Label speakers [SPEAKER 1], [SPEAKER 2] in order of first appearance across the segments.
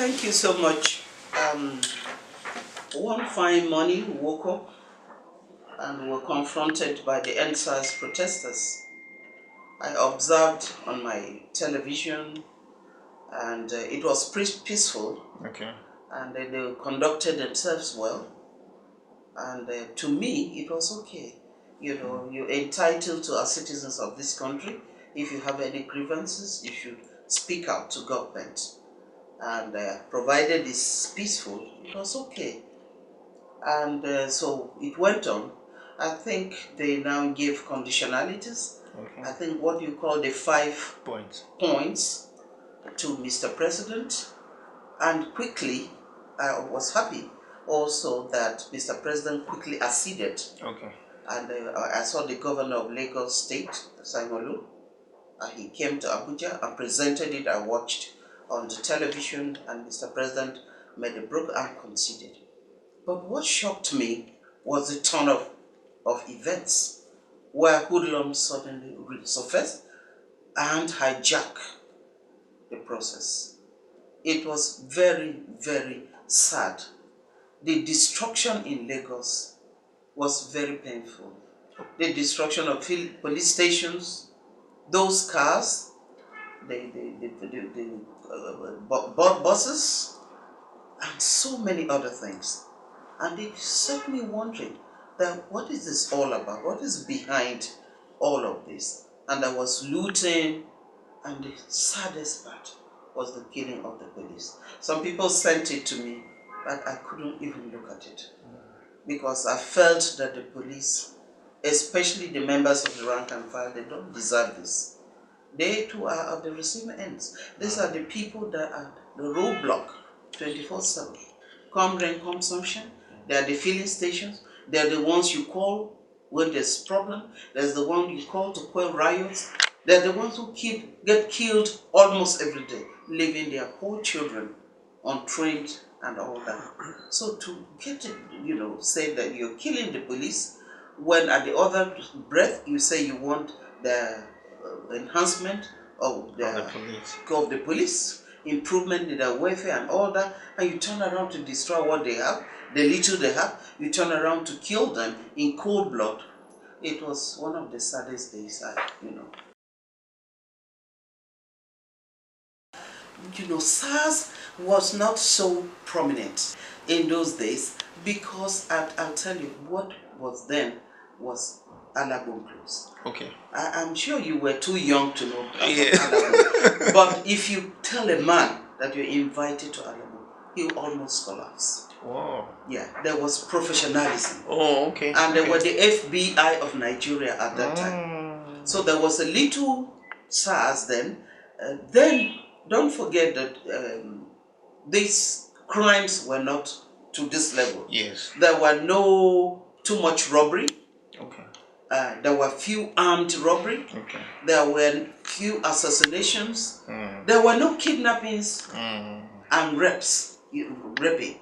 [SPEAKER 1] Thank you so much. One fine morning, we woke up and were confronted by the NSAS protesters. I observed on my television, and it was peaceful.
[SPEAKER 2] Okay.
[SPEAKER 1] And they conducted themselves well. And to me, it was okay. You know, you're entitled to, as citizens of this country, if you have any grievances, you should speak out to government. And provided it's peaceful, it was okay. And so it went on. I think they now gave conditionalities.
[SPEAKER 2] Okay.
[SPEAKER 1] I think what you call the 5
[SPEAKER 2] Points
[SPEAKER 1] to Mr. President. And quickly, I was happy also that Mr. President quickly acceded.
[SPEAKER 2] Okay.
[SPEAKER 1] And I saw the governor of Lagos State, Simolu. He came to Abuja and presented it. I watched on the television, and Mr. President made a broke and conceded. But what shocked me was the turn of events, where hoodlums suddenly resurfaced and hijack the process. It was very, very sad. The destruction in Lagos was very painful. The destruction of police stations, those cars, the buses, and so many other things. And it set me wondering that what is this all about? What is behind all of this? And there was looting, and the saddest part was the killing of the police. Some people sent it to me, but I couldn't even look at it, because I felt that the police, especially the members of the rank and file, they don't deserve this. They too are at the receiving ends. These are the people that are the roadblock 24/7. Come rain, come sunshine. They are the filling stations. They are the ones you call when there's problem. There's the one you call to quell riots. They're the ones who get killed almost every day, leaving their poor children untrained and all that. So to get it, say that you're killing the police, when at the other breath you say you want the enhancement of the police, improvement in their welfare and all that, and you turn around to destroy what they have, the little they have, you turn around to kill them in cold blood. It was one of the saddest days, SARS was not so prominent in those days, because I'll tell you, what was then was Alagbon close.
[SPEAKER 2] Okay.
[SPEAKER 1] I'm sure you were too young to know about Alagbon. But if you tell a man that you're invited to Alagbon, he'll almost collapse.
[SPEAKER 2] Wow.
[SPEAKER 1] Yeah, there was professionalism.
[SPEAKER 2] Oh, okay.
[SPEAKER 1] And they were the FBI of Nigeria at that time. So there was a little SARS then. Then don't forget that these crimes were not to this level.
[SPEAKER 2] Yes.
[SPEAKER 1] There were too much robbery.
[SPEAKER 2] Okay.
[SPEAKER 1] There were few armed robbery.
[SPEAKER 2] Okay.
[SPEAKER 1] There were few assassinations. There were no kidnappings and raping.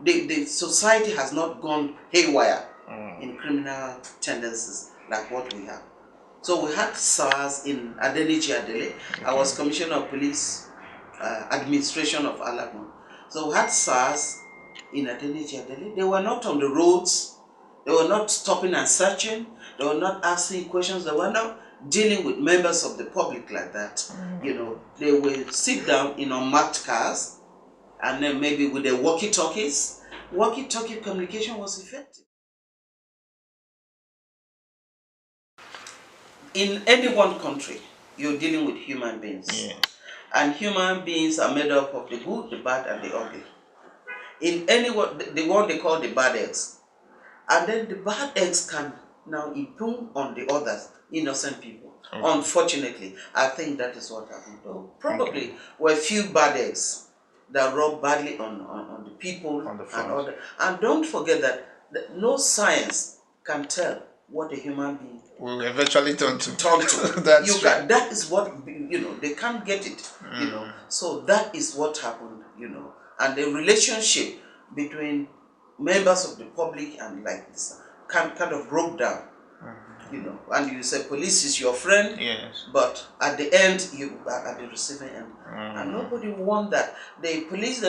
[SPEAKER 1] The society has not gone haywire in criminal tendencies like what we have. So we had SARS in Adeniji Adele. Okay. I was Commissioner of Police Administration of Alagbon. So we had SARS in Adeniji Adele. They were not on the roads. They were not stopping and searching. They were not asking questions. They were not dealing with members of the public like that. They will sit down in unmarked cars, and then maybe with their walkie-talkies. Walkie-talkie communication was effective. In any one country, you're dealing with human beings.
[SPEAKER 2] Yeah.
[SPEAKER 1] And human beings are made up of the good, the bad, and the ugly. In anyone, the one they call the bad eggs. And then the bad eggs can now impugn on the others, innocent people. Okay. Unfortunately, I think that is what happened. Probably were few bad eggs that rub badly on the people
[SPEAKER 2] on the
[SPEAKER 1] and other. And don't forget that no science can tell what a human being
[SPEAKER 2] will eventually turn to.
[SPEAKER 1] That's true. That is what, they can't get it, So that is what happened, And the relationship between members of the public and like this kind of broke down. and you say police is your friend,
[SPEAKER 2] Yes.
[SPEAKER 1] but at the end, you are at the receiving end. And nobody want that. The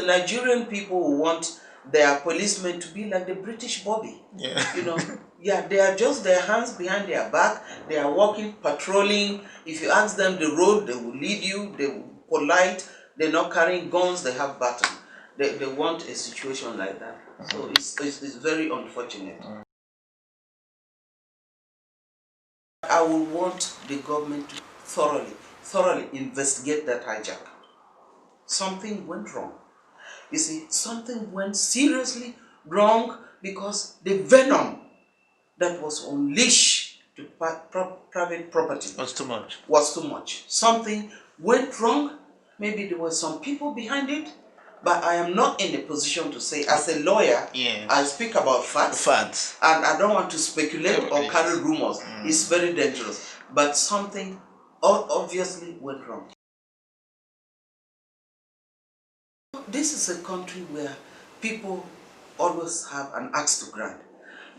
[SPEAKER 1] Nigerian people want their policemen to be like the British Bobby.
[SPEAKER 2] Yeah.
[SPEAKER 1] They are just their hands behind their back. They are walking, patrolling. If you ask them the road, they will lead you. They will polite. They're not carrying guns. They have baton. They want a situation like that. So it's very unfortunate. I would want the government to thoroughly investigate that hijack. Something went wrong. You see, something went seriously wrong because the venom that was unleashed to private property was too much. Something went wrong. Maybe there were some people behind it, but I am not in a position to say. As a lawyer,
[SPEAKER 2] yes.
[SPEAKER 1] I speak about facts, and I don't want to speculate or carry rumors. It's very dangerous. But something obviously went wrong. This is a country where people always have an axe to grind.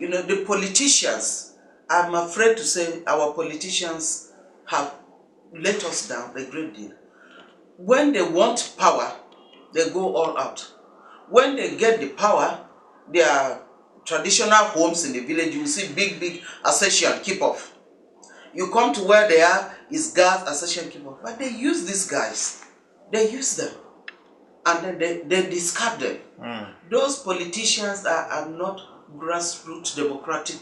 [SPEAKER 1] The politicians, I'm afraid to say our politicians have let us down a great deal. When they want power, they go all out. When they get the power, their traditional homes in the village, you will see big accession keep off. You come to where they are, is gas accession keep off. But they use these guys. They use them. And then they discard them. Those politicians are not grassroots democratic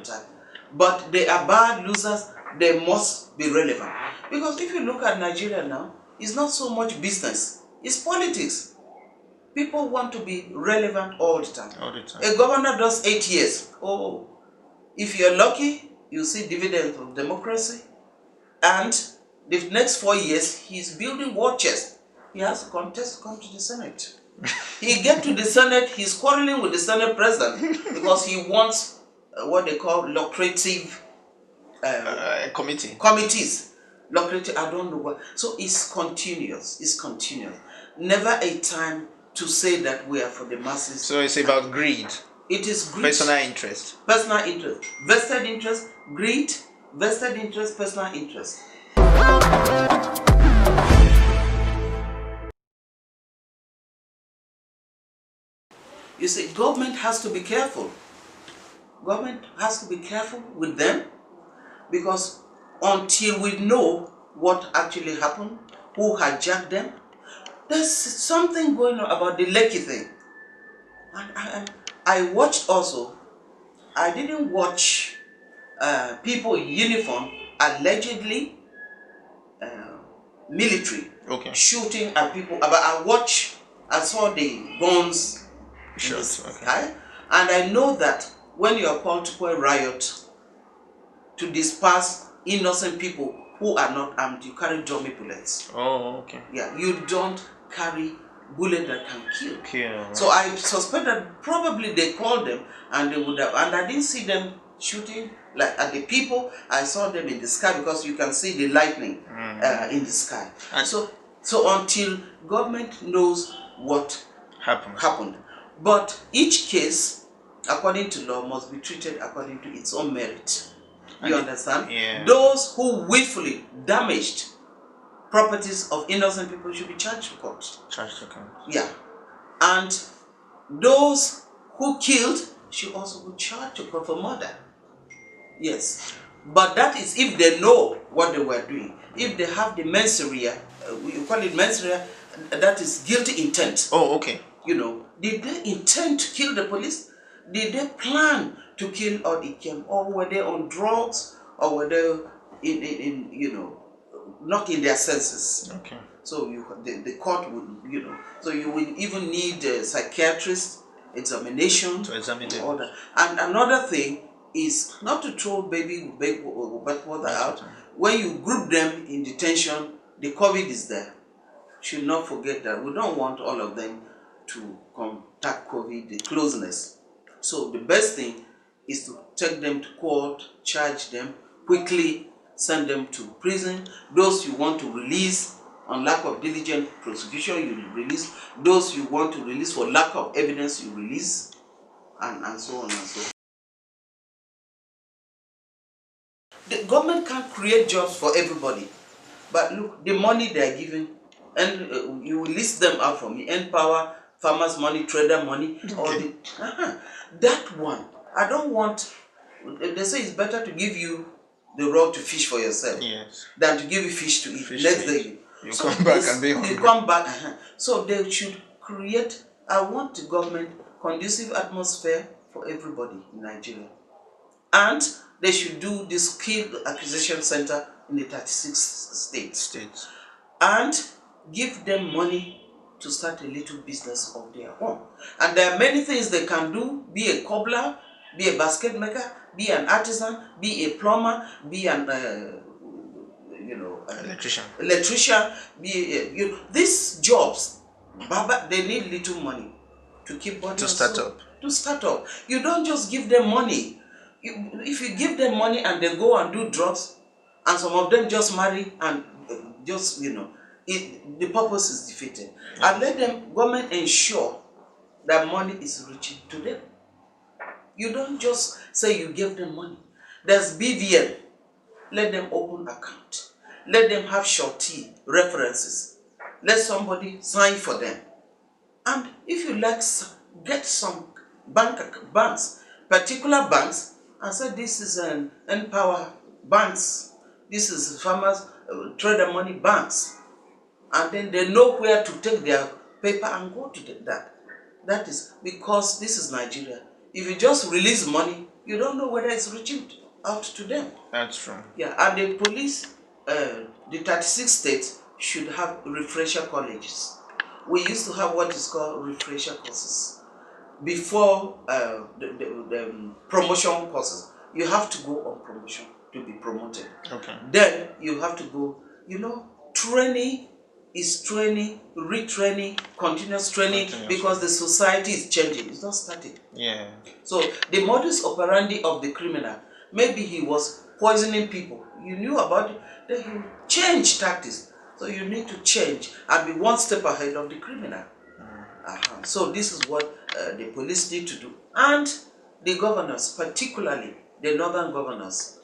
[SPEAKER 1] type. But they are bad losers. They must be relevant. Because if you look at Nigeria now, it's not so much business. It's politics. People want to be relevant all the time. A governor does 8 years. Oh, if you're lucky, you see dividends of democracy. And the next 4 years, he's building war chest. He has a contest to come to the Senate. He get to the Senate, he's quarreling with the Senate president because he wants what they call lucrative committees. Lucrative, I don't know what. So it's continuous. It's continuous. Never a time to say that we are for the masses.
[SPEAKER 2] So it's about greed.
[SPEAKER 1] It is greed.
[SPEAKER 2] Personal interest.
[SPEAKER 1] Personal interest. Vested interest, greed, vested interest, personal interest. You see, government has to be careful. Government has to be careful with them because until we know what actually happened, who hijacked them, there's something going on about the Lekki thing. And I watched also, I didn't watch people in uniform, allegedly military, shooting at people, but I saw the guns in the sky, and I know that when you are called to a riot to disperse innocent people who are not armed, you carry dummy bullets.
[SPEAKER 2] Oh, okay.
[SPEAKER 1] Yeah, you don't carry bullet that can kill. So I suspect that probably they called them and they would have, and I didn't see them shooting like at the people. I saw them in the sky because you can see the lightning in the sky. And so until government knows what happened, but each case, according to law, must be treated according to its own merit. You understand?
[SPEAKER 2] Yeah.
[SPEAKER 1] Those who willfully damaged properties of innocent people should be charged to court. Yeah. And those who killed should also be charged to court for murder. Yes. But that is if they know what they were doing. If they have the mens rea, you call it mens rea, that is guilty intent.
[SPEAKER 2] Oh, okay.
[SPEAKER 1] Did they intend to kill the police? Did they plan to kill or they came? Or were they on drugs? Or were they not in their senses?
[SPEAKER 2] Okay.
[SPEAKER 1] So the court would, so you would even need a psychiatrist examination
[SPEAKER 2] to examine them.
[SPEAKER 1] All that. And another thing is not to throw baby water out. When you group them in detention, the COVID is there. Should not forget that we don't want all of them to contact COVID, the closeness. So the best thing is to take them to court, charge them quickly, send them to prison. Those you want to release on lack of diligent prosecution, you release. Those you want to release for lack of evidence, you release, and so on and so forth. The government can't create jobs for everybody. But look, the money they are giving, and you will list them out for me: Empower, farmers' money, trader money, all the that one. I don't want. They say it's better to give you the rod to fish for yourself,
[SPEAKER 2] yes,
[SPEAKER 1] than to give you fish to eat.
[SPEAKER 2] Fish
[SPEAKER 1] Next
[SPEAKER 2] to eat.
[SPEAKER 1] day
[SPEAKER 2] You
[SPEAKER 1] so
[SPEAKER 2] come back
[SPEAKER 1] this-
[SPEAKER 2] and be hungry.
[SPEAKER 1] you come back. So they should create. I want the government conducive atmosphere for everybody in Nigeria, and they should do this skill acquisition center in the 36 states, and give them money to start a little business of their own. And there are many things they can do: be a cobbler, be a basket maker, be an artisan, be a plumber, be an electrician, be these jobs. Baba, they need little money to keep body
[SPEAKER 2] To
[SPEAKER 1] and
[SPEAKER 2] start
[SPEAKER 1] soul.
[SPEAKER 2] up.
[SPEAKER 1] To start up. You don't just give them money. If you give them money and they go and do drugs, and some of them just marry and just the purpose is defeated. And let them government ensure that money is reaching to them. You don't just say you give them money. There's BVN. Let them open account. Let them have shorty references. Let somebody sign for them. And if you like, get some banks, particular banks, and say this is an Empower banks, this is farmers trader money banks, and then they know where to take their paper and go to that. That is because this is Nigeria. If you just release money, you don't know whether it's reaching out to them.
[SPEAKER 2] That's true.
[SPEAKER 1] Yeah, and the police, the 36 states should have refresher colleges. We used to have what is called refresher courses before the promotion courses. You have to go on promotion to be promoted.
[SPEAKER 2] Okay.
[SPEAKER 1] Then you have to go, training is training, retraining, continuous training, because the society is changing. It's not static.
[SPEAKER 2] Yeah.
[SPEAKER 1] So the modus operandi of the criminal, maybe he was poisoning people. You knew about it, then you change tactics. So you need to change and be one step ahead of the criminal. So this is what the police need to do. And the governors, particularly the northern governors,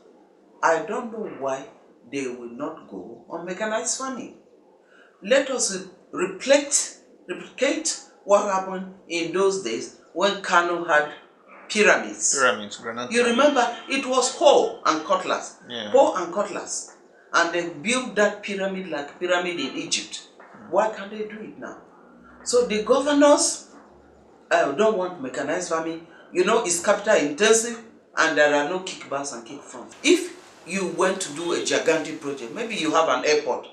[SPEAKER 1] I don't know why they will not go on mechanized farming. Let us replicate what happened in those days when Kano had pyramids.
[SPEAKER 2] Granite.
[SPEAKER 1] You remember, it was hoe and cutlass.
[SPEAKER 2] Yeah.
[SPEAKER 1] Hoe and cutlass. And they built that pyramid like pyramid in Egypt. Why can't they do it now? So the governors don't want mechanized farming. It's capital intensive and there are no kickbacks and kickfronts. If you went to do a gigantic project, maybe you have an airport,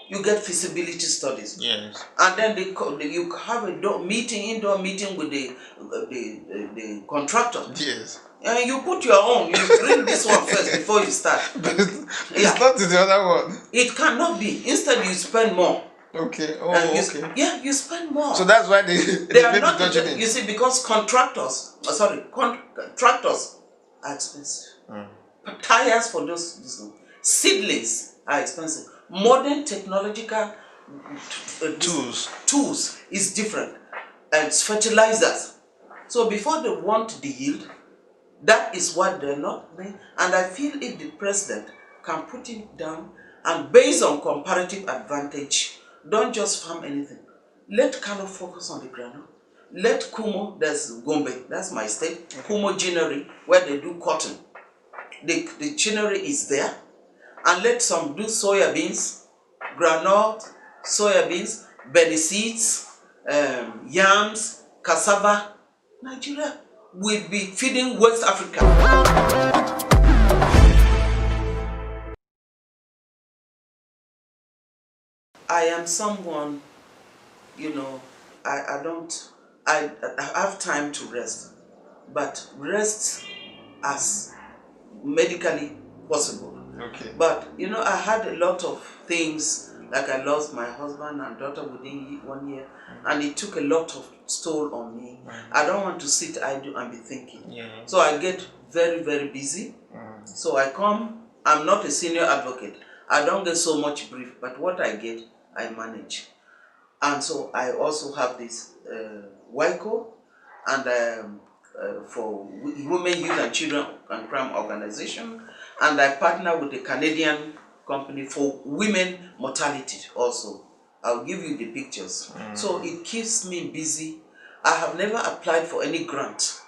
[SPEAKER 1] you get feasibility studies.
[SPEAKER 2] Yes.
[SPEAKER 1] And then you have a indoor meeting with the contractor.
[SPEAKER 2] Yes.
[SPEAKER 1] And you put your own, you bring this one first before you start.
[SPEAKER 2] It's not the other one.
[SPEAKER 1] It cannot be. Instead, you spend more.
[SPEAKER 2] Okay.
[SPEAKER 1] Okay. Yeah, you spend more.
[SPEAKER 2] So that's why they
[SPEAKER 1] are not. You see, because contractors are expensive. Tires for those seedlings are expensive. Modern technological tools is different. And fertilizers. So before they want the yield, that is what they're not doing. And I feel if the president can put it down and based on comparative advantage, don't just farm anything. Let Kano focus on the ground. Let Kumo, that's Gombe, that's my state, Kumo Ginnery, where they do cotton. The ginnery is there. And let some do soya beans, groundnut, soya beans, belly seeds, yams, cassava. Nigeria will be feeding West Africa. I am someone, I have time to rest, but rest as medically possible.
[SPEAKER 2] Okay.
[SPEAKER 1] But I had a lot of things, like I lost my husband and daughter within 1 year, and it took a lot of toll on me. I don't want to sit idle and be thinking.
[SPEAKER 2] Yeah.
[SPEAKER 1] So I get very, very busy. So I'm not a senior advocate. I don't get so much brief, but what I get, I manage. And so I also have this WICO and for Women, Youth and Children and Crime Organization, and I partner with a Canadian company for women mortality also. I'll give you the pictures. So it keeps me busy. I have never applied for any grant.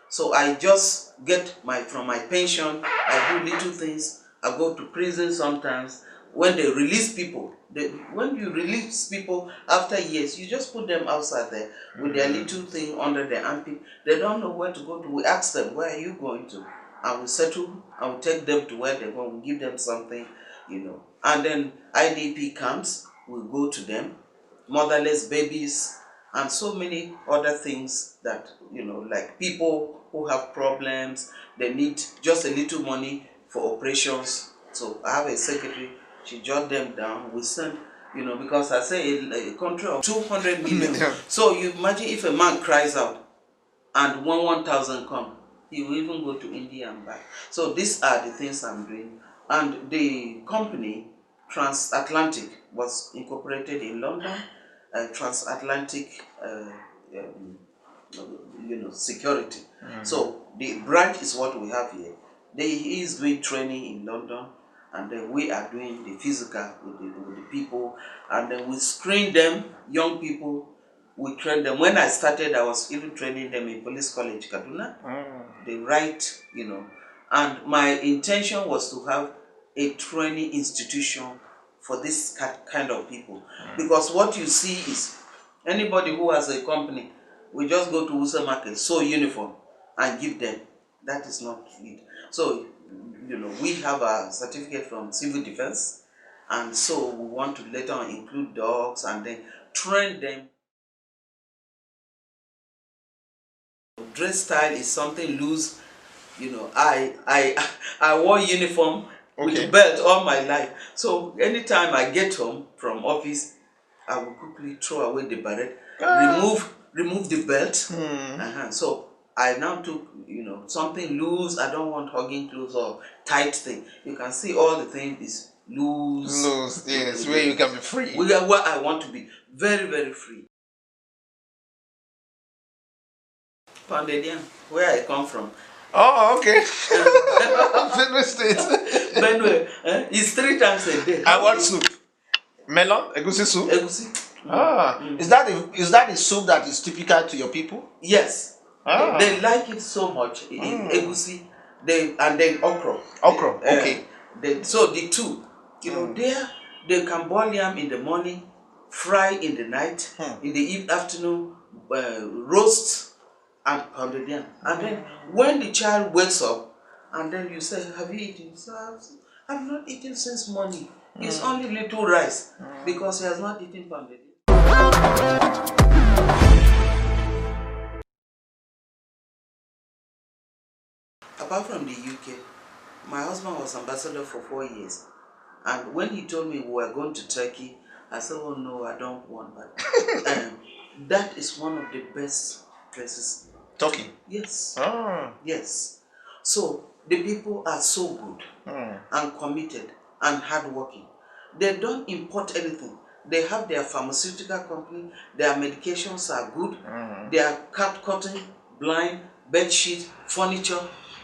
[SPEAKER 1] So I just get from my pension, I do little things. I go to prison sometimes. When they release people, when you release people after years, you just put them outside there with their little thing under their armpit. They don't know where to go to. We ask them, where are you going to? I will settle, I will take them to where they're going, we'll give them something, And then IDP camps, we'll go to them, motherless babies, and so many other things that, like people who have problems, they need just a little money for operations. So I have a secretary, she jot them down, we send, because I say a country of 200 million. So you imagine if a man cries out and 1,000 come, he will even go to India and buy. So these are the things I'm doing. And the company, Transatlantic, was incorporated in London. Transatlantic security. So the branch is what we have here. He is doing training in London, and then we are doing the physical with the people, and then we screen them, young people, we train them. When I started, I was even training them in Police College, Kaduna. They write, and my intention was to have a training institution for this kind of people. Because what you see is, anybody who has a company, we just go to Wuse Market, sew uniform, and give them. That is not it. So, we have a certificate from Civil Defense, and so we want to later on include dogs and then train them. Dress style is something loose. I wore uniform with belt all my life. So anytime I get home from office, I will quickly throw away the beret, remove the belt. So I now took something loose. I don't want hugging clothes or tight thing. You can see all the thing is loose.
[SPEAKER 2] Loose, yes, where you can be free.
[SPEAKER 1] Where I want to be very, very free. Pounded where I come from.
[SPEAKER 2] Oh, okay. Benue State.
[SPEAKER 1] Benue, it's 3 times a day.
[SPEAKER 2] And what soup? Melon? Egusi soup?
[SPEAKER 1] Egusi.
[SPEAKER 2] Is that the soup that is typical to your people?
[SPEAKER 1] Yes. They like it so much. Egusi, and then okra.
[SPEAKER 2] Okra, okay.
[SPEAKER 1] So the two, they can boil yam in the morning, fry in the night, in the afternoon, roast and pounded yam. And then when the child wakes up, and then you say, have you eaten? So I've not eaten since morning. It's only little rice because he has not eaten pounded yam. Apart from the UK, my husband was ambassador for 4 years. And when he told me we were going to Turkey, I said, oh no, I don't want that. That is one of the best places.
[SPEAKER 2] Turkey?
[SPEAKER 1] Yes. Yes. So the people are so good and committed and hardworking. They don't import anything. They have their pharmaceutical company, their medications are good, their cat cutting, blind, bed sheet, furniture,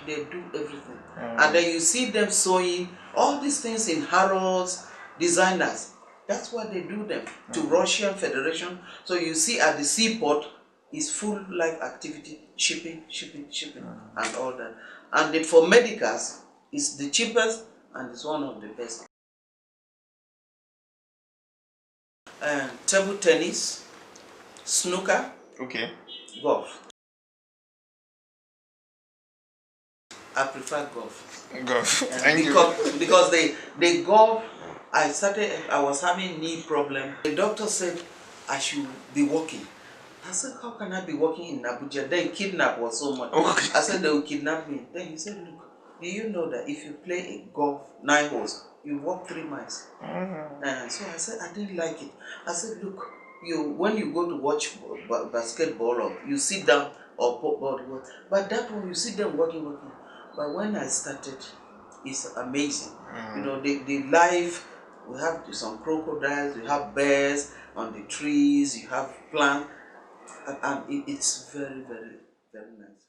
[SPEAKER 1] they do everything. And then you see them sewing all these things in Harrods, designers. That's why they do them to Russian Federation. So you see at the seaport is full life activity, shipping, and all that. And for medicals, it's the cheapest and it's one of the best. Table tennis, snooker, golf. I prefer golf.
[SPEAKER 2] Thank you.
[SPEAKER 1] Because they golf. I was having knee problem. The doctor said I should be walking. I said, how can I be walking in Abuja? Then kidnap was so much. I said they will kidnap me. Then he said, look, do you know that if you play a golf 9 holes, you walk 3 miles? So I said, I didn't like it. I said, look, when you go to watch basketball, or you sit down or ball, but that one you sit them working. But when I started, it's amazing. The life, we have some crocodiles, we have bears on the trees, you have plants, and it's very, very, very nice.